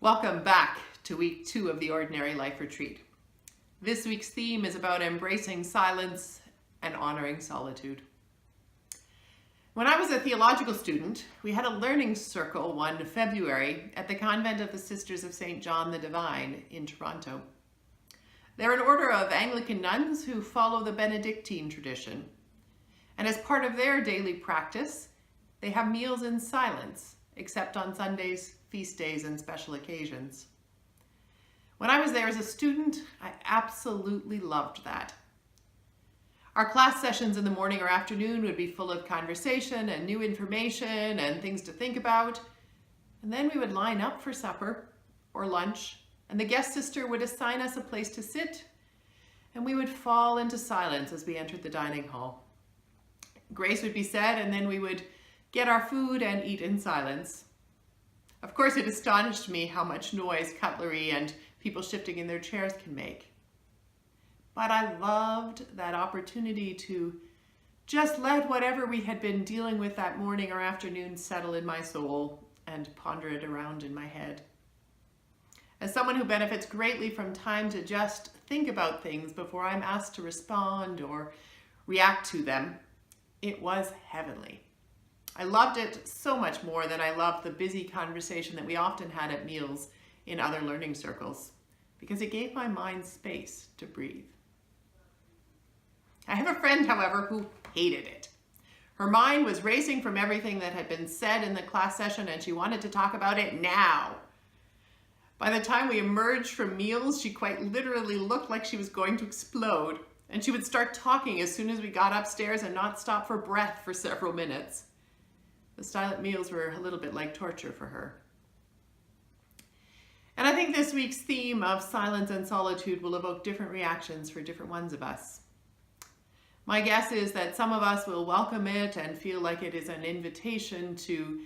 Welcome back to week 2 of the Ordinary Life Retreat. This week's theme is about embracing silence and honoring solitude. When I was a theological student, we had a learning circle one February at the Convent of the Sisters of St. John the Divine in Toronto. They're an order of Anglican nuns who follow the Benedictine tradition. And as part of their daily practice, they have meals in silence, except on Sundays, feast days, and special occasions. When I was there as a student, I absolutely loved that. Our class sessions in the morning or afternoon would be full of conversation and new information and things to think about. And then we would line up for supper or lunch, and the guest sister would assign us a place to sit, and we would fall into silence as we entered the dining hall. Grace would be said, and then we would get our food and eat in silence. Of course, it astonished me how much noise cutlery and people shifting in their chairs can make. But I loved that opportunity to just let whatever we had been dealing with that morning or afternoon settle in my soul and ponder it around in my head. As someone who benefits greatly from time to just think about things before I'm asked to respond or react to them, it was heavenly. I loved it so much more than I loved the busy conversation that we often had at meals in other learning circles, because it gave my mind space to breathe. I have a friend, however, who hated it. Her mind was racing from everything that had been said in the class session, and she wanted to talk about it now. By the time we emerged from meals, she quite literally looked like she was going to explode, and she would start talking as soon as we got upstairs and not stop for breath for several minutes. The silent meals were a little bit like torture for her. And I think this week's theme of silence and solitude will evoke different reactions for different ones of us. My guess is that some of us will welcome it and feel like it is an invitation to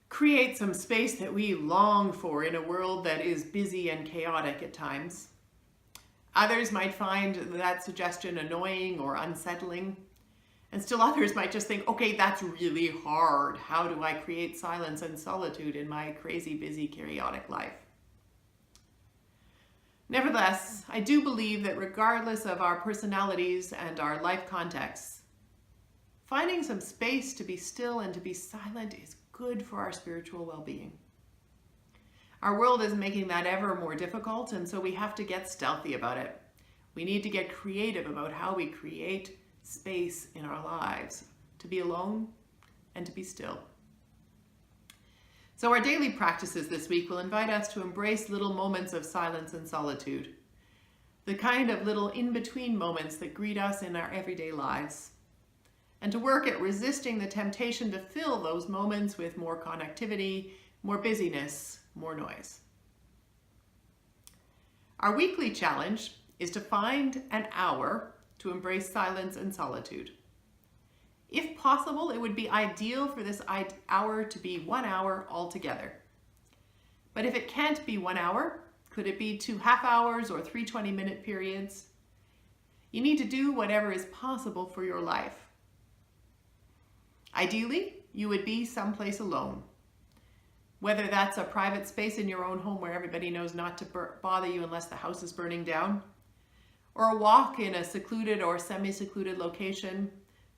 create some space that we long for in a world that is busy and chaotic at times. Others might find that suggestion annoying or unsettling. And still others might just think, okay, that's really hard. How do I create silence and solitude in my crazy, busy, chaotic life? Nevertheless, I do believe that regardless of our personalities and our life contexts, finding some space to be still and to be silent is good for our spiritual well-being. Our world is making that ever more difficult, and so we have to get stealthy about it. We need to get creative about how we create space in our lives, to be alone and to be still. So our daily practices this week will invite us to embrace little moments of silence and solitude, the kind of little in-between moments that greet us in our everyday lives, and to work at resisting the temptation to fill those moments with more connectivity, more busyness, more noise. Our weekly challenge is to find an hour to embrace silence and solitude. If possible, it would be ideal for this hour to be 1 hour altogether. But if it can't be 1 hour, could it be 2 half hours or 3 20-minute periods? You need to do whatever is possible for your life. Ideally, you would be someplace alone. Whether that's a private space in your own home where everybody knows not to bother you unless the house is burning down, or a walk in a secluded or semi-secluded location,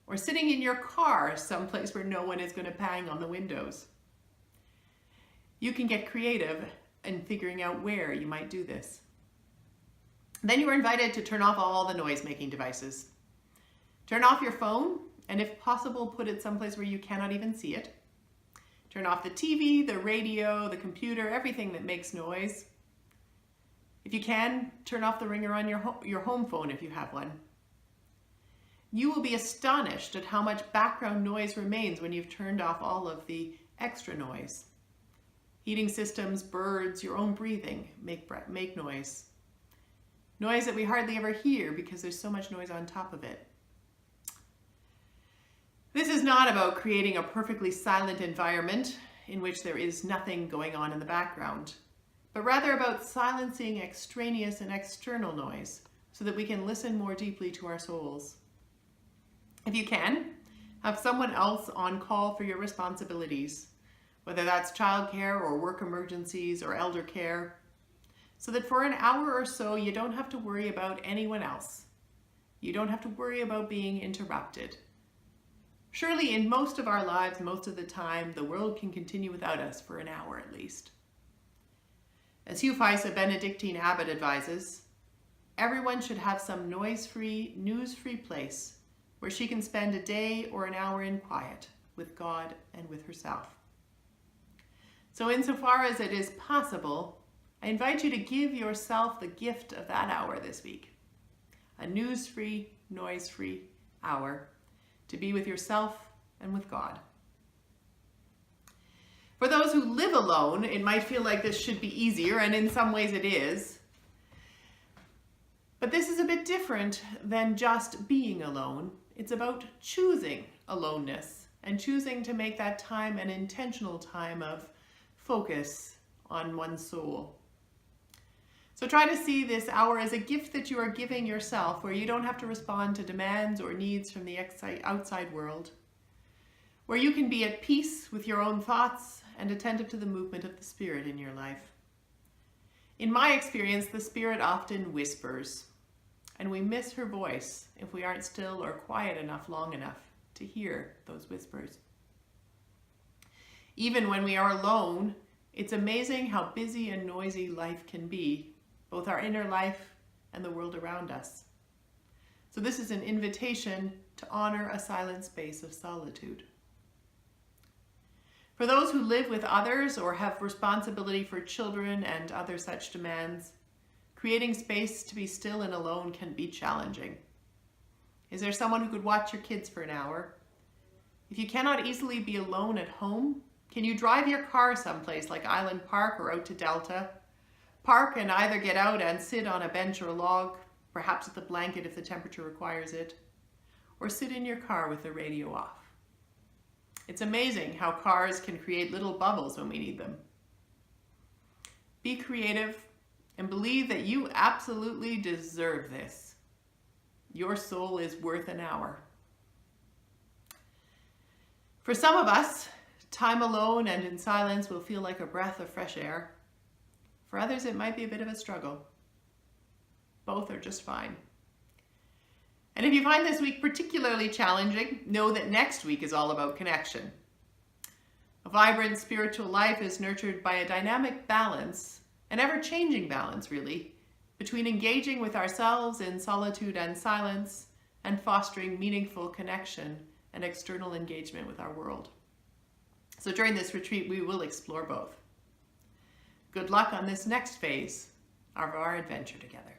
or sitting in your car someplace where no one is going to bang on the windows. You can get creative in figuring out where you might do this. Then you are invited to turn off all the noise-making devices. Turn off your phone, and if possible, put it someplace where you cannot even see it. Turn off the TV, the radio, the computer, everything that makes noise. If you can, turn off the ringer on your home phone if you have one. You will be astonished at how much background noise remains when you've turned off all of the extra noise. Heating systems, birds, your own breathing make noise. Noise that we hardly ever hear because there's so much noise on top of it. This is not about creating a perfectly silent environment in which there is nothing going on in the background, but rather about silencing extraneous and external noise so that we can listen more deeply to our souls. If you can, have someone else on call for your responsibilities. whether that's childcare or work emergencies or elder care, so that for an hour or so you don't have to worry about anyone else. You don't have to worry about being interrupted. Surely in most of our lives, most of the time, the world can continue without us for an hour at least. As Hugh Weiss, a Benedictine abbot, advises, everyone should have some noise-free, news-free place where she can spend a day or an hour in quiet with God and with herself. So insofar as it is possible, I invite you to give yourself the gift of that hour this week. A news-free, noise-free hour to be with yourself and with God. For those who live alone, it might feel like this should be easier, and in some ways it is. But this is a bit different than just being alone. It's about choosing aloneness and choosing to make that time an intentional time of focus on one's soul. So try to see this hour as a gift that you are giving yourself, where you don't have to respond to demands or needs from the outside world, where you can be at peace with your own thoughts and attentive to the movement of the Spirit in your life. In my experience, the Spirit often whispers, and we miss her voice if we aren't still or quiet enough long enough to hear those whispers. Even when we are alone, it's amazing how busy and noisy life can be, both our inner life and the world around us. So this is an invitation to honor a silent space of solitude. For those who live with others or have responsibility for children and other such demands, creating space to be still and alone can be challenging. Is there someone who could watch your kids for an hour? If you cannot easily be alone at home, can you drive your car someplace like Island Park or out to Delta? Park and either get out and sit on a bench or a log, perhaps with a blanket if the temperature requires it, or sit in your car with the radio off. It's amazing how cars can create little bubbles when we need them. Be creative and believe that you absolutely deserve this. Your soul is worth an hour. For some of us, time alone and in silence will feel like a breath of fresh air. For others, it might be a bit of a struggle. Both are just fine. And if you find this week particularly challenging, know that next week is all about connection. A vibrant spiritual life is nurtured by a dynamic balance, an ever-changing balance really, between engaging with ourselves in solitude and silence and fostering meaningful connection and external engagement with our world. So during this retreat, we will explore both. Good luck on this next phase of our adventure together.